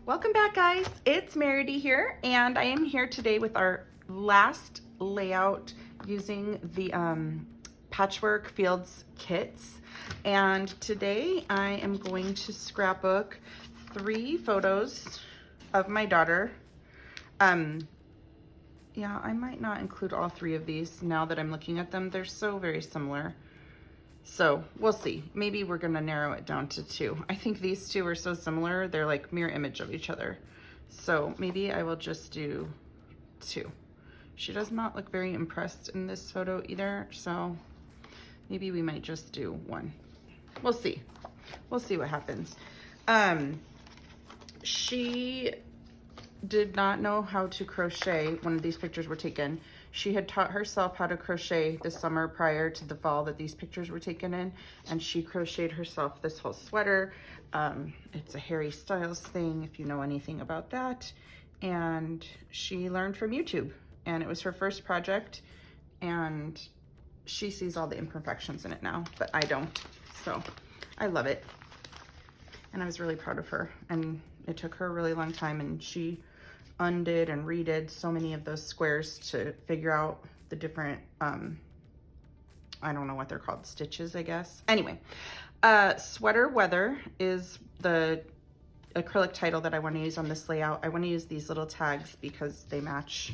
Welcome back, guys. It's Meridy here, and I am here today with our last layout using the Patchwork Fields kits. And today I am going to scrapbook 3 photos of my daughter. Yeah, I might not include all 3 of these now that I'm looking at them. They're so very similar. So we'll see. Maybe we're gonna narrow it down to 2. I think these 2 are so similar. They're like mirror image of each other. So maybe I will just do 2. She does not look very impressed in this photo either. So maybe we might just do 1. We'll see. We'll see what happens. She did not know how to crochet when these pictures were taken. She had taught herself how to crochet the summer prior to the fall that these pictures were taken in, and she crocheted herself this whole sweater. It's a Harry Styles thing, if you know anything about that, and she learned from YouTube, and it was her first project, and she sees all the imperfections in it now, but I don't, so I love it, and I was really proud of her, and it took her a really long time, and she undid and redid so many of those squares to figure out the different, I don't know what they're called, stitches, I guess. Anyway, Sweater Weather is the acrylic title that I want to use on this layout. I want to use these little tags because they match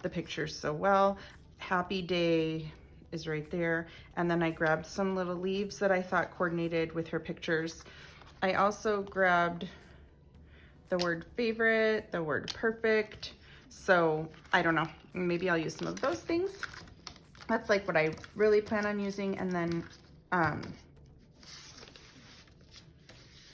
the pictures so well. Happy Day is right there. And then I grabbed some little leaves that I thought coordinated with her pictures. I also grabbed the word favorite, the word perfect. So I don't know, maybe I'll use some of those things. That's like what I really plan on using. And then I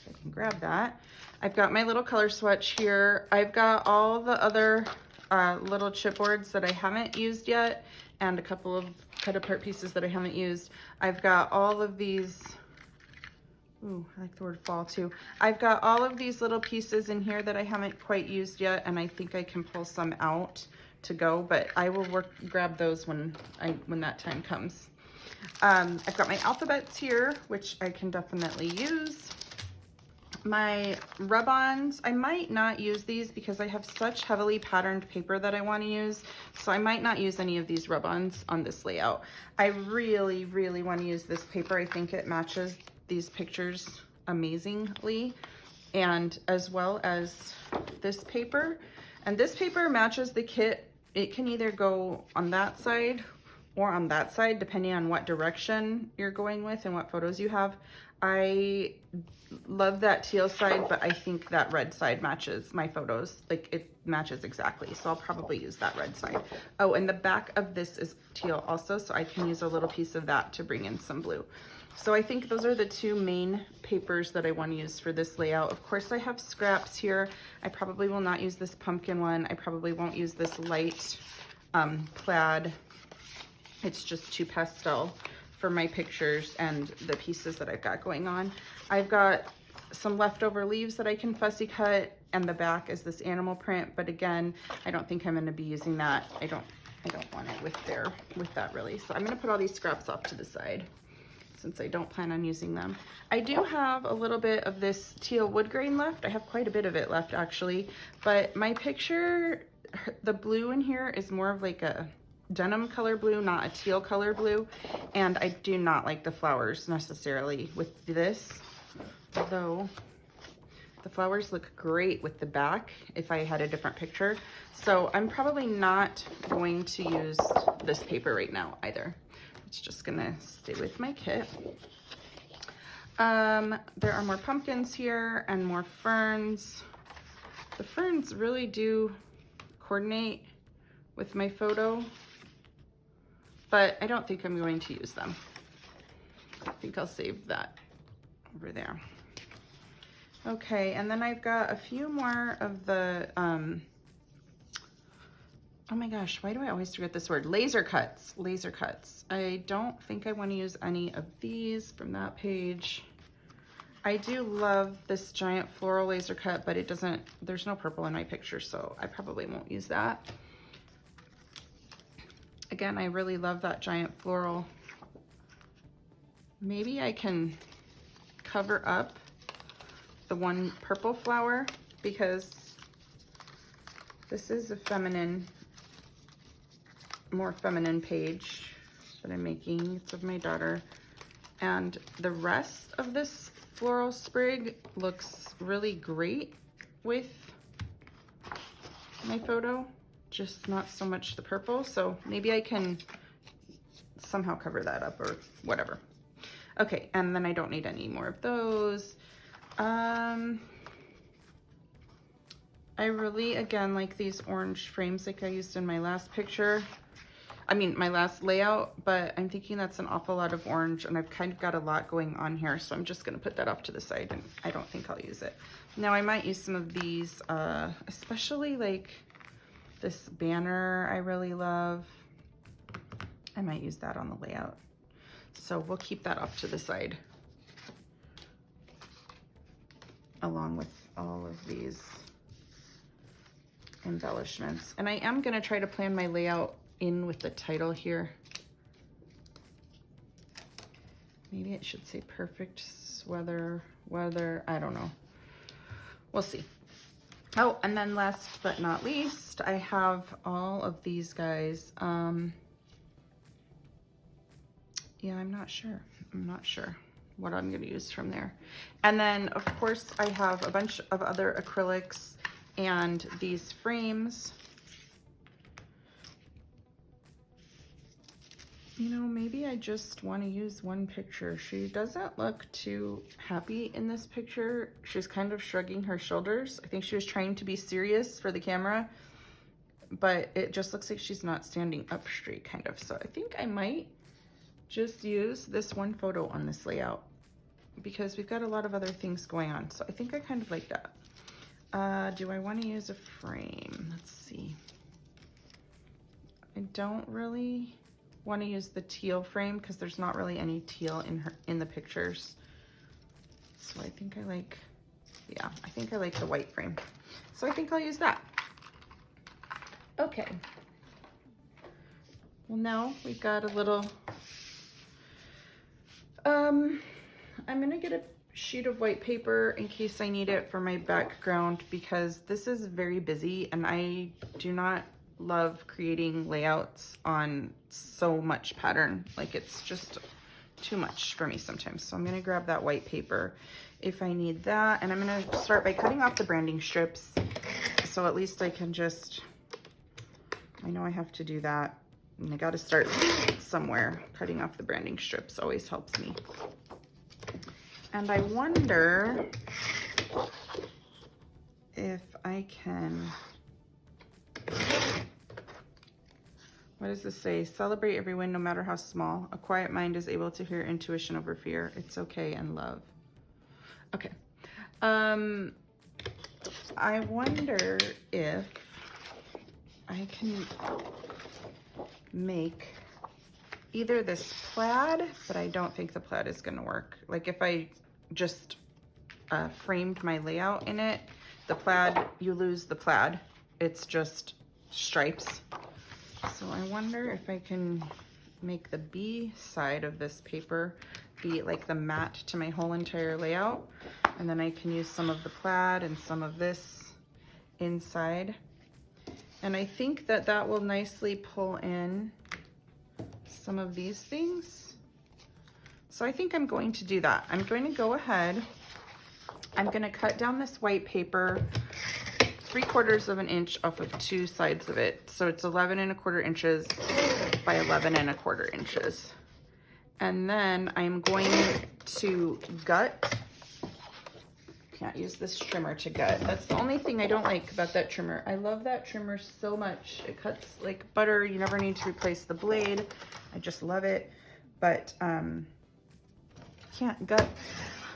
can grab that. I've got my little color swatch here. I've got all the other little chipboards that I haven't used yet, and a couple of cut apart pieces that I haven't used. I've got all of these. Ooh, I like the word fall too. I've got all of these little pieces in here that I haven't quite used yet, and I think I can pull some out to go, but I will grab those when that time comes. I've got my alphabets here, which I can definitely use. My rub-ons, I might not use these because I have such heavily patterned paper that I want to use, so I might not use any of these rub-ons on this layout. I really, really want to use this paper. I think it matches these pictures amazingly, and as well as this paper. And this paper matches the kit. It can either go on that side or on that side, depending on what direction you're going with and what photos you have. I love that teal side, but I think that red side matches my photos. Like, it matches exactly, so I'll probably use that red side. Oh, and the back of this is teal also, so I can use a little piece of that to bring in some blue. So I think those are the 2 main papers that I want to use for this layout. Of course, I have scraps here. I probably will not use this pumpkin one. I probably won't use this light plaid. It's just too pastel for my pictures and the pieces that I've got going on. I've got some leftover leaves that I can fussy cut, and the back is this animal print, but again, I don't think I'm going to be using that. I don't want it with that really. So I'm going to put all these scraps off to the side, since I don't plan on using them. I do have a little bit of this teal wood grain left. I have quite a bit of it left actually, but my picture, the blue in here is more of like a denim color blue, not a teal color blue, and I do not like the flowers necessarily with this, although the flowers look great with the back if I had a different picture. So I'm probably not going to use this paper right now either. It's just gonna stay with my kit. There are more pumpkins here and more ferns. The ferns really do coordinate with my photo, but I don't think I'm going to use them. I think I'll save that over there. Okay, and then I've got a few more of the, oh my gosh, why do I always forget this word? Laser cuts, laser cuts. I don't think I want to use any of these from that page. I do love this giant floral laser cut, but it doesn't, there's no purple in my picture, so I probably won't use that. Again, I really love that giant floral. Maybe I can cover up the one purple flower because this is a feminine, more feminine page that I'm making. It's of my daughter. And the rest of this floral sprig looks really great with my photo, just not so much the purple. So maybe I can somehow cover that up or whatever. Okay, and then I don't need any more of those. I really, again, like these orange frames like I used in my last picture. I mean, my last layout, but I'm thinking that's an awful lot of orange and I've kind of got a lot going on here. So I'm just gonna put that off to the side and I don't think I'll use it. Now I might use some of these, especially like this banner I really love. I might use that on the layout. So we'll keep that off to the side, along with all of these embellishments. And I am gonna try to plan my layout in with the title here. Maybe it should say perfect weather, I don't know. We'll see. Oh, and then last but not least, I have all of these guys. Yeah, I'm not sure what I'm gonna use from there. And then of course I have a bunch of other acrylics and these frames. You know, maybe I just want to use one picture. She doesn't look too happy in this picture. She's kind of shrugging her shoulders. I think she was trying to be serious for the camera, but it just looks like she's not standing up straight, kind of. So I think I might just use this one photo on this layout because we've got a lot of other things going on. So I think I kind of like that. Do I want to use a frame? Let's see. I don't really want to use the teal frame because there's not really any teal in the pictures. So I think I like, yeah, I think I like the white frame. So I think I'll use that. Okay. Well, now we've got a little, I'm gonna get a sheet of white paper in case I need it for my background because this is very busy and I do not love creating layouts on so much pattern. Like it's just too much for me sometimes. So I'm gonna grab that white paper if I need that. And I'm gonna start by cutting off the branding strips. So at least I can just, I know I have to do that. And I gotta start somewhere. Cutting off the branding strips always helps me. And I wonder if I can, what does this say? Celebrate every win, no matter how small. A quiet mind is able to hear intuition over fear. It's okay and love. Okay. I wonder if I can make either this plaid, but I don't think the plaid is gonna work. Like if I just framed my layout in it, the plaid, you lose the plaid. It's just stripes. So I wonder if I can make the B side of this paper be like the mat to my whole entire layout. And then I can use some of the plaid and some of this inside. And I think that that will nicely pull in some of these things. So I think I'm going to do that. I'm going to go ahead. I'm going to cut down this white paper 3/4 of an inch off of two sides of it. So it's 11¼ inches by 11¼ inches. And then I'm going to gut. Can't use this trimmer to gut. That's the only thing I don't like about that trimmer. I love that trimmer so much. It cuts like butter. You never need to replace the blade. I just love it. But can't gut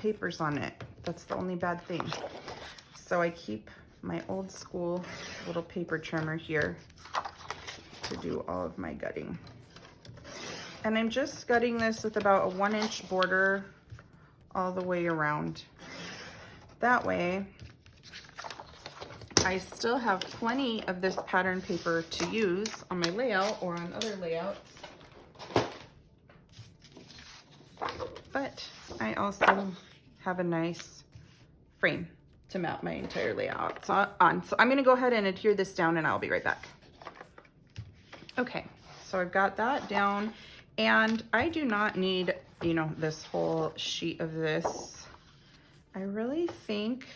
papers on it. That's the only bad thing. So I keep my old school little paper trimmer here to do all of my gutting. And I'm just gutting this with about a 1-inch border all the way around. That way, I still have plenty of this pattern paper to use on my layout or on other layouts. But I also have a nice frame to map my entire layout on. So I'm gonna go ahead and adhere this down and I'll be right back. Okay, so I've got that down and I do not need, you know, this whole sheet of this. I really think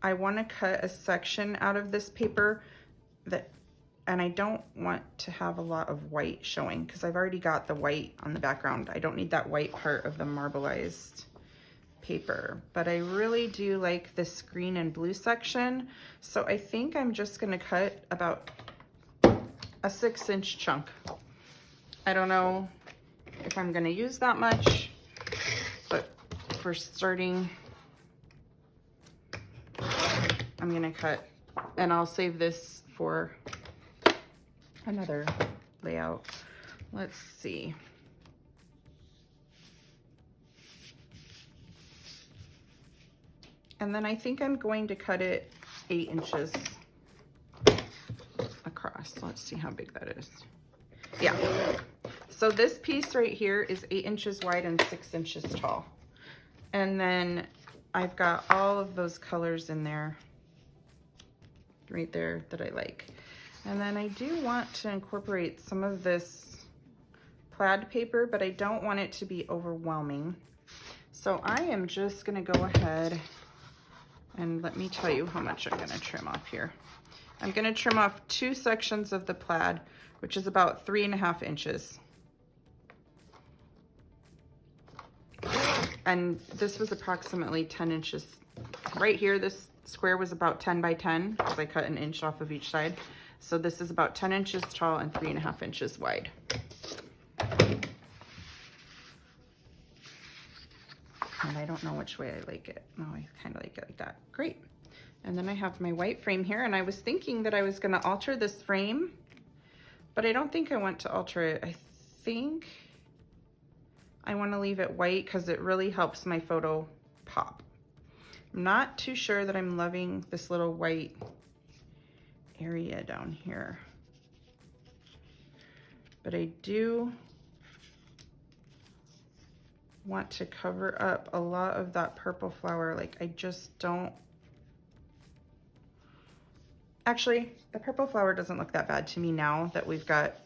I wanna cut a section out of this paper and I don't want to have a lot of white showing because I've already got the white on the background. I don't need that white part of the marbleized paper, but I really do like this green and blue section. So I think I'm just gonna cut about a 6-inch chunk. I don't know if I'm gonna use that much, but for starting, I'm gonna cut, and I'll save this for another layout. Let's see. And then I think I'm going to cut it 8 inches across. Let's see how big that is. Yeah. So this piece right here is 8 inches wide and 6 inches tall. And then I've got all of those colors in there, right there, that I like. And then I do want to incorporate some of this plaid paper, but I don't want it to be overwhelming. So I am just gonna go ahead and let me tell you how much I'm gonna trim off here. I'm gonna trim off 2 sections of the plaid, which is about 3.5 inches. And this was approximately 10 inches. Right here, this square was about 10 by 10, because I cut 1 inch off of each side. So this is about 10 inches tall and 3.5 inches wide. And I don't know which way I like it. No, I kind of like it like that. Great. And then I have my white frame here, and I was thinking that I was gonna alter this frame, but I don't think I want to alter it. I think I wanna leave it white because it really helps my photo pop. I'm not too sure that I'm loving this little white area down here, but I do want to cover up a lot of that purple flower. Like, I just don't, actually, the purple flower doesn't look that bad to me now that we've got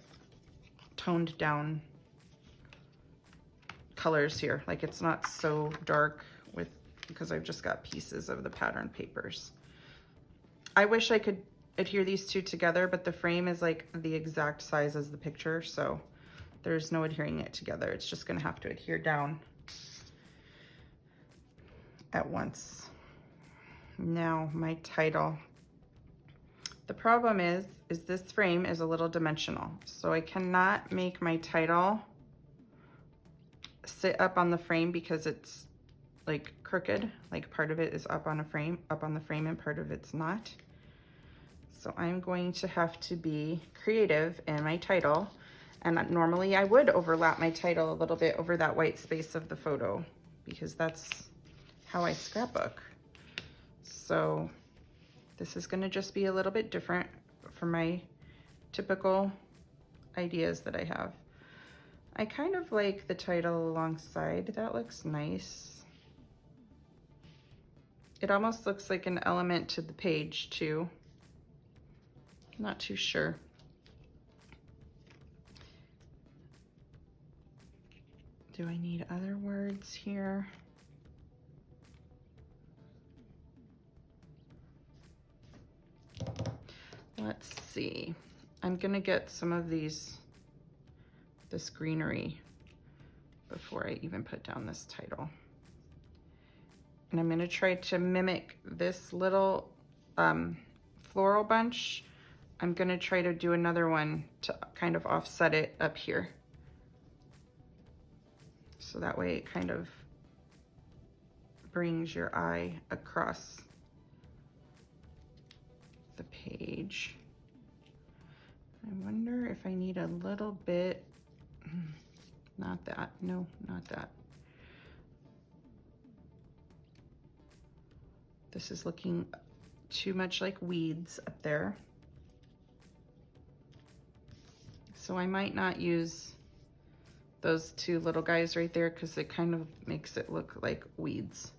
toned down colors here. Like, it's not so dark because I've just got pieces of the pattern papers. I wish I could adhere these two together, but the frame is like the exact size as the picture, so there's no adhering it together. It's just gonna have to adhere down at once. Now, my title. The problem is this frame is a little dimensional, so I cannot make my title sit up on the frame because it's like crooked. Like, part of it is up on the frame, and part of it's not. So I'm going to have to be creative in my title. And normally I would overlap my title a little bit over that white space of the photo because that's how I scrapbook. So this is gonna just be a little bit different from my typical ideas that I have. I kind of like the title alongside. That looks nice. It almost looks like an element to the page too. Not too sure. Do I need other words here? Let's see. I'm gonna get some of this greenery before I even put down this title. And I'm gonna try to mimic this little floral bunch. I'm gonna try to do another one to kind of offset it up here. So that way it kind of brings your eye across the page. I wonder if I need a little bit, not that, no, not that. This is looking too much like weeds up there. So I might not use those two little guys right there because it kind of makes it look like weeds.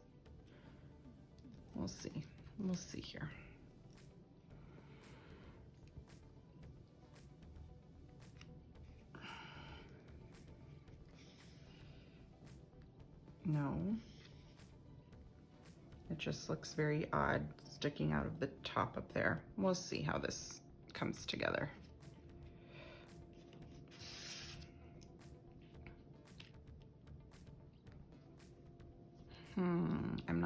We'll see. We'll see here. No. It just looks very odd sticking out of the top up there. We'll see how this comes together. I'm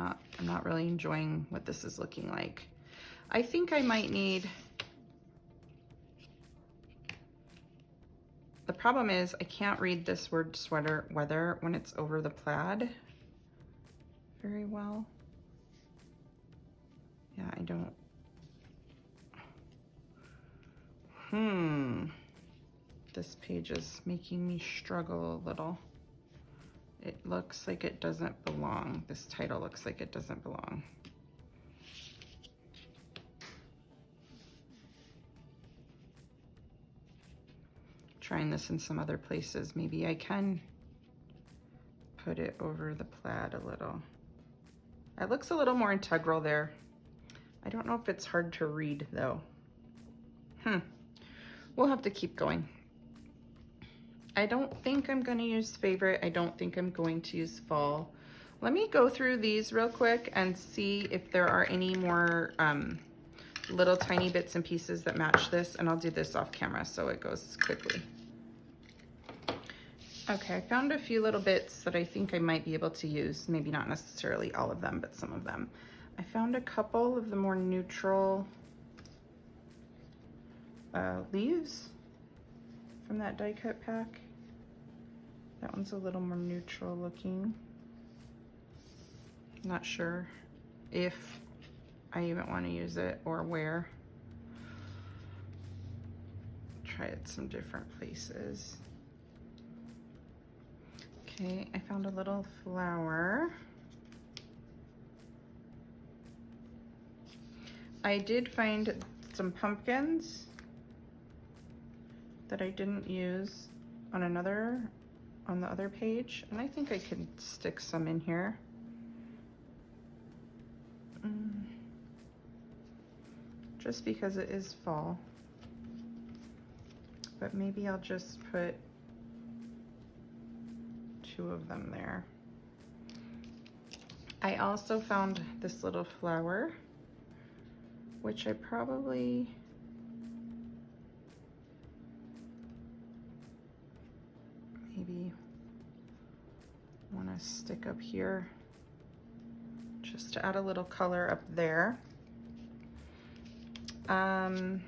not really enjoying what this is looking like. I think I might need, the problem is I can't read this word sweater weather when it's over the plaid very well. Yeah, I don't. This page is making me struggle a little. It looks like it doesn't belong. This title looks like it doesn't belong. Trying this in some other places. Maybe I can put it over the plaid a little. It looks a little more integral there. I don't know if it's hard to read though. We'll have to keep going. I don't think I'm going to use favorite. I don't think I'm going to use fall. Let me go through these real quick and see if there are any more little tiny bits and pieces that match this, and I'll do this off camera so it goes quickly. Okay, I found a few little bits that I think I might be able to use. Maybe not necessarily all of them, but some of them. I found a couple of the more neutral leaves from that die cut pack. That one's a little more neutral looking. Not sure if I even want to use it or where. Try it some different places. Okay, I found a little flower. I did find some pumpkins that I didn't use on the other page, and I think I could stick some in here. Just because it is fall, but maybe I'll just put 2 of them there. I also found this little flower, which I probably maybe want to stick up here just to add a little color up there. I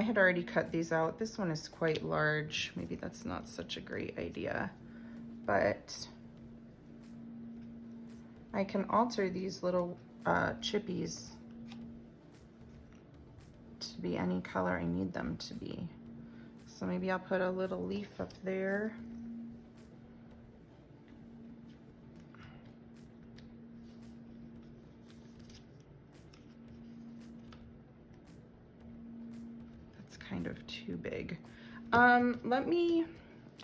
had already cut these out. This one is quite large. Maybe that's not such a great idea, but I can alter these little chippies to be any color I need them to be. So maybe I'll put a little leaf up there. That's kind of too big. I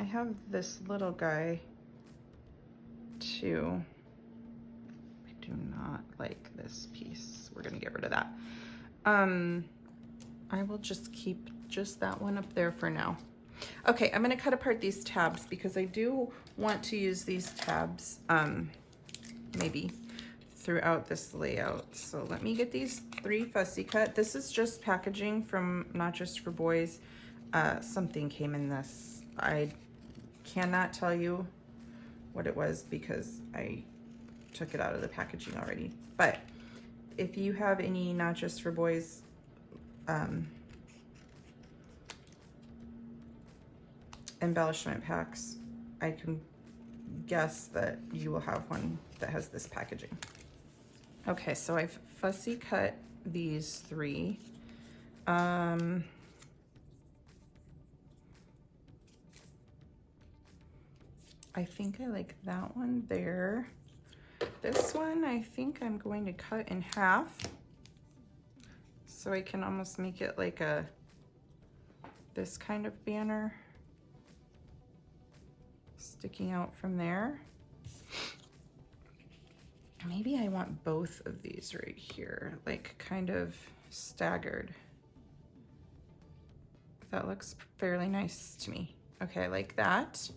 have this little guy too. I do not like this piece. We're gonna get rid of that. I will just keep just that one up there for now. Okay, I'm gonna cut apart these tabs because I do want to use these tabs maybe throughout this layout. So let me get these 3 fussy cut. This is just packaging from Not Just for Boys. Something came in this. I cannot tell you what it was because I took it out of the packaging already. But if you have any Not Just for Boys embellishment packs, I can guess that you will have one that has this packaging. Okay, so I've fussy cut these 3. I think I like that one there. This one I think I'm going to cut in half so I can almost make it like this kind of banner sticking out from there. maybe I want both of these right here, like kind of staggered. That looks fairly nice to me. Okay, I like that.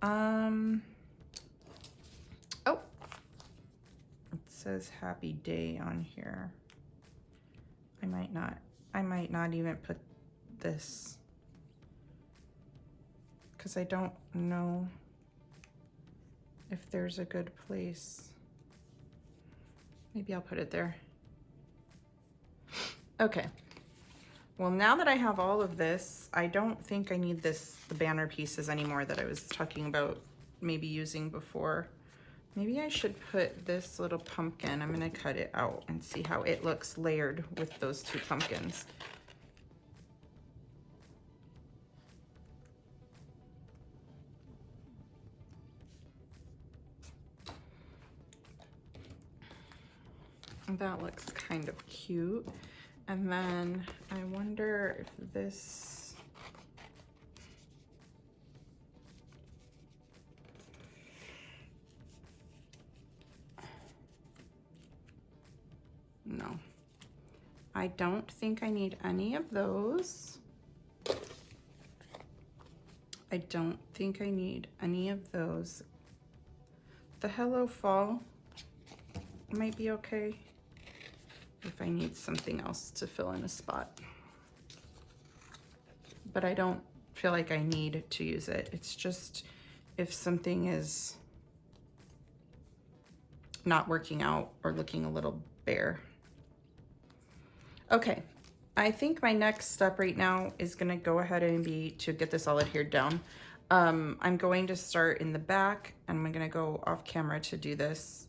Oh, it says happy day on here. I might not even put this because I don't know if there's a good place. Maybe I'll put it there. Okay. Well, now that I have all of this, I don't think I need the banner pieces anymore that I was talking about maybe using before. Maybe I should put this little pumpkin. I'm gonna cut it out and see how it looks layered with those two pumpkins. That looks kind of cute. And then I wonder if this, no, I don't think I need any of those. I don't think I need any of those. The Hello Fall might be okay if I need something else to fill in a spot. But I don't feel like I need to use it. It's just if something is not working out or looking a little bare. Okay, I think my next step right now is gonna go ahead and be to get this all adhered down. I'm going to start in the back and I'm gonna go off camera to do this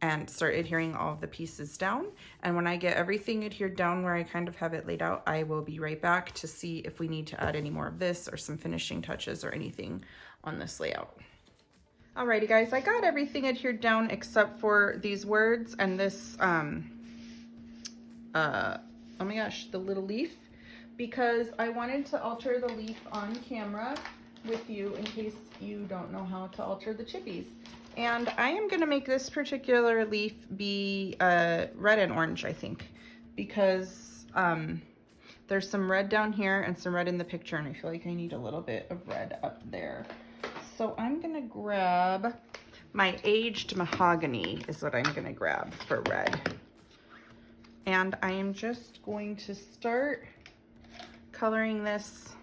and start adhering all of the pieces down. And when I get everything adhered down where I kind of have it laid out, I will be right back to see if we need to add any more of this or some finishing touches or anything on this layout. Alrighty guys, I got everything adhered down except for these words and this, oh my gosh, the little leaf, because I wanted to alter the leaf on camera with you in case you don't know how to alter the chippies. And I am gonna make this particular leaf be red and orange, I think, because there's some red down here and some red in the picture, and I feel like I need a little bit of red up there. So I'm gonna grab my aged mahogany is what I'm gonna grab for red. And I am just going to start coloring this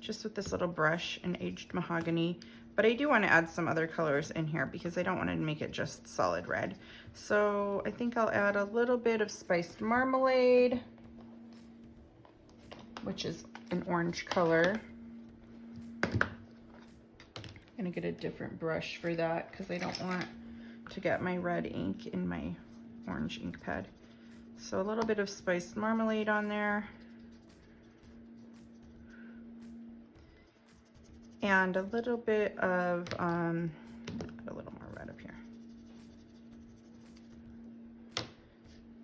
just with this little brush in aged mahogany. But I do want to add some other colors in here because I don't want to make it just solid red. So I think I'll add a little bit of spiced marmalade, which is an orange color. I'm gonna get a different brush for that because I don't want to get my red ink in my orange ink pad. So a little bit of spiced marmalade on there. And a little bit of, a little more red up here.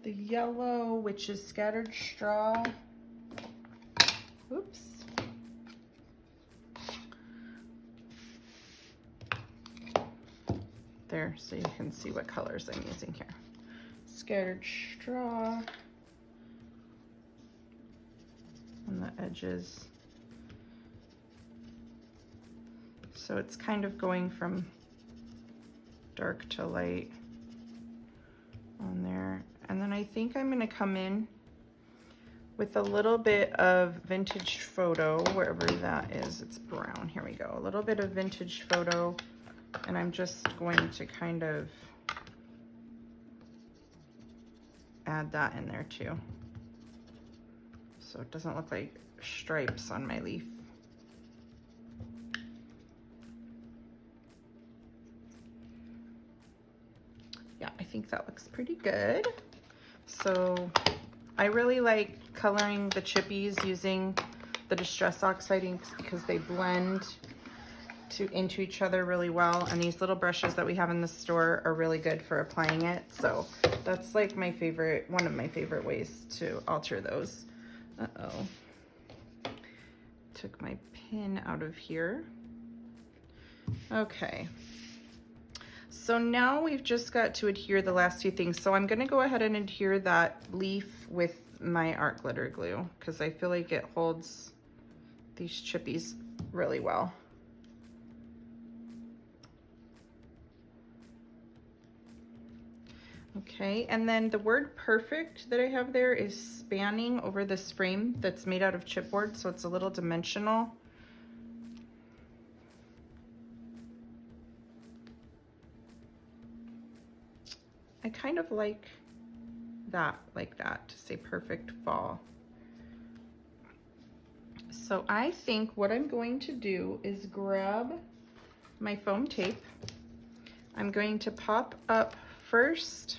The yellow, which is scattered straw. Oops. There, so you can see what colors I'm using here. Scattered straw on the edges. So it's kind of going from dark to light on there. And then I think I'm gonna come in with a little bit of vintage photo, wherever that is, it's brown, here we go. A little bit of vintage photo, and I'm just going to kind of add that in there too. So it doesn't look like stripes on my leaf. Yeah, I think that looks pretty good. So I really like coloring the chippies using the Distress Oxide inks because they blend into each other really well. And these little brushes that we have in the store are really good for applying it. So that's like my favorite, one of my favorite ways to alter those. Uh-oh. Took my pin out of here. Okay. So now we've just got to adhere the last two things. So I'm gonna go ahead and adhere that leaf with my art glitter glue because I feel like it holds these chippies really well. Okay, and then the word perfect that I have there is spanning over this frame that's made out of chipboard, so it's a little dimensional. I kind of like that, to say perfect fall. So I think what I'm going to do is grab my foam tape. I'm going to pop up first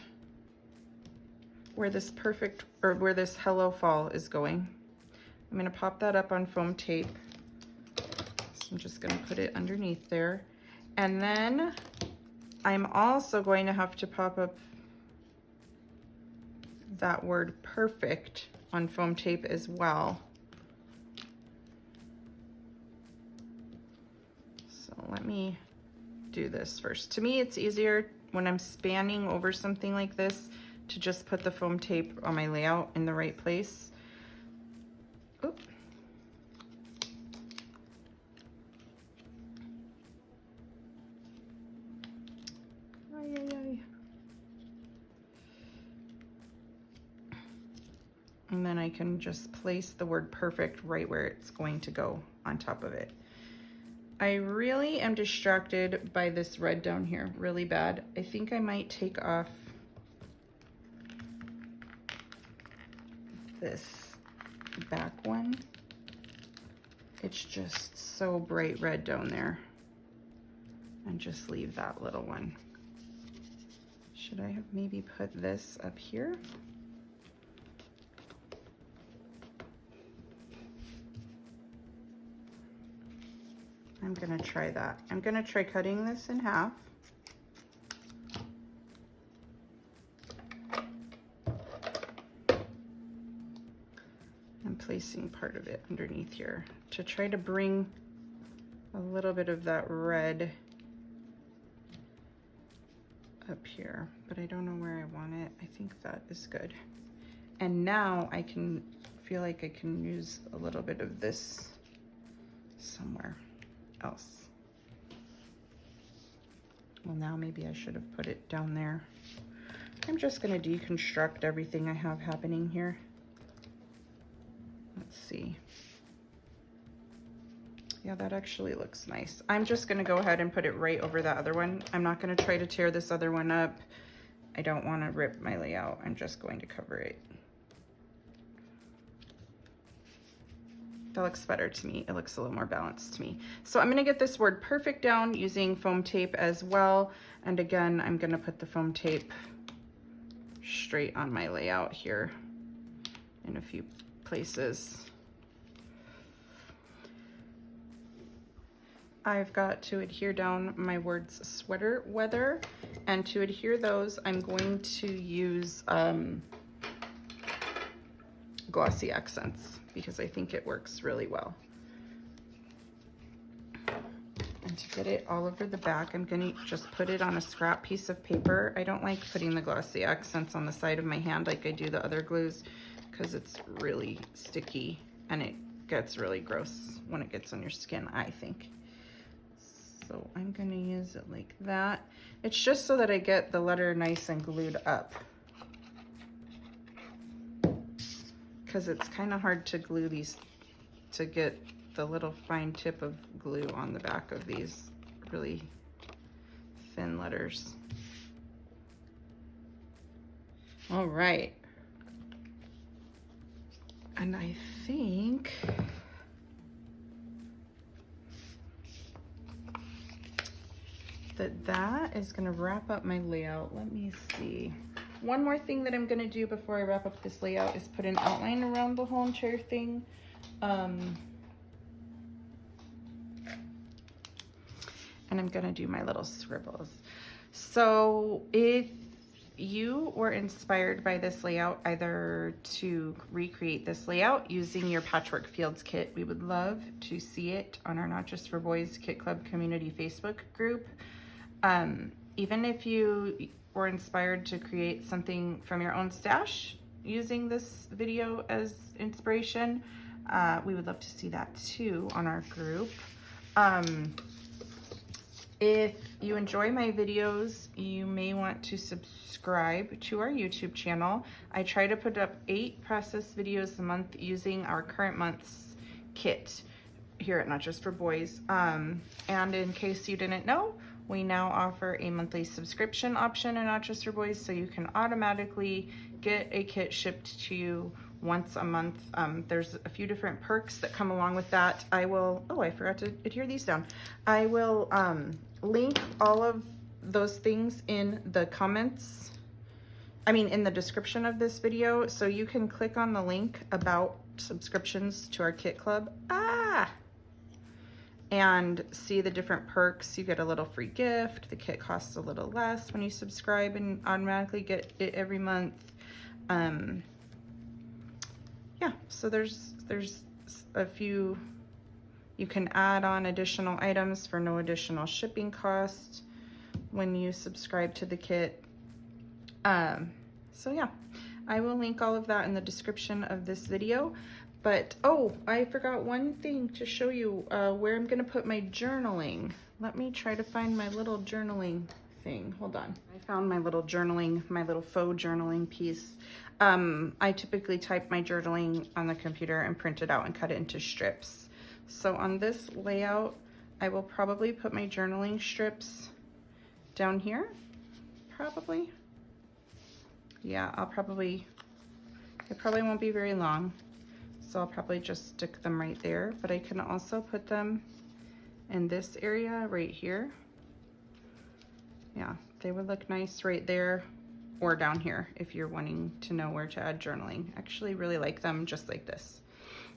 where this perfect, or where this hello fall is going. I'm gonna pop that up on foam tape. So I'm just gonna put it underneath there. And then I'm also going to have to pop up that word perfect on foam tape as well. So let me do this first. To me, it's easier when I'm spanning over something like this to just put the foam tape on my layout in the right place. Oop. Ay, ay, ay. And then I can just place the word perfect right where it's going to go on top of it. I really am distracted by this red down here really bad. I think I might take off this back one. It's just so bright red down there. And just leave that little one. Should I have maybe put this up here? I'm gonna try that. I'm gonna try cutting this in half. And placing part of it underneath here to try to bring a little bit of that red up here, but I don't know where I want it. I think that is good. And now I can feel like I can use a little bit of this somewhere else. Well, now maybe I should have put it down there. I'm just gonna deconstruct everything I have happening here. Let's see. Yeah, that actually looks nice. I'm just gonna go ahead and put it right over that other one. I'm not gonna try to tear this other one up. I don't wanna rip my layout. I'm just going to cover it. That looks better to me. It looks a little more balanced to me. So I'm gonna get this word perfect down using foam tape as well. And again, I'm gonna put the foam tape straight on my layout here in a few places. I've got to adhere down my words sweater weather, and to adhere those, I'm going to use glossy accents because I think it works really well. And to get it all over the back, I'm gonna just put it on a scrap piece of paper. I don't like putting the glossy accents on the side of my hand like I do the other glues because it's really sticky and it gets really gross when it gets on your skin, I think. So I'm gonna use it like that. It's just so that I get the letter nice and glued up, because it's kind of hard to glue these, to get the little fine tip of glue on the back of these really thin letters. All right. And I think that is gonna wrap up my layout. Let me see. One more thing that I'm gonna do before I wrap up this layout is put an outline around the whole entire thing. And I'm gonna do my little scribbles. So if you were inspired by this layout, either to recreate this layout using your Patchwork Fields kit, we would love to see it on our Not Just for Boys Kit Club community Facebook group. even if you were inspired to create something from your own stash using this video as inspiration, we would love to see that too on our group. If you enjoy my videos, you may want to subscribe to our YouTube channel. I try to put up 8 process videos a month using our current month's kit here at Not Just for Boys. And in case you didn't know, we now offer a monthly subscription option in Not Just for Boys, so you can automatically get a kit shipped to you once a month. There's a few different perks that come along with that. I will, oh, I forgot to adhere these down. I will link all of those things in the comments, in the description of this video, so you can click on the link about subscriptions to our kit club. And see the different perks. You get a little free gift. The kit costs a little less when you subscribe and automatically get it every month. Yeah, so there's a few, you can add on additional items for no additional shipping cost when you subscribe to the kit. So yeah, I will link all of that in the description of this video. But, oh, I forgot one thing to show you, where I'm gonna put my journaling. Let me try to find my little journaling thing. Hold on. I found my little journaling, my little faux journaling piece. I typically type my journaling on the computer and print it out and cut it into strips. So on this layout, I will probably put my journaling strips down here, probably. Yeah, it probably won't be very long. So I'll probably just stick them right there, but I can also put them in this area right here. Yeah, they would look nice right there or down here if you're wanting to know where to add journaling. I actually really like them just like this.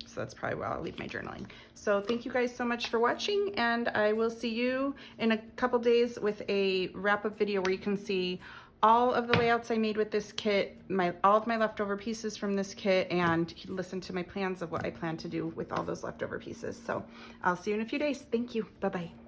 So that's probably where I'll leave my journaling. So thank you guys so much for watching, and I will see you in a couple days with a wrap-up video where you can see all of the layouts I made with this kit, all of my leftover pieces from this kit, and listen to my plans of what I plan to do with all those leftover pieces. So I'll see you in a few days. Thank you. Bye-bye.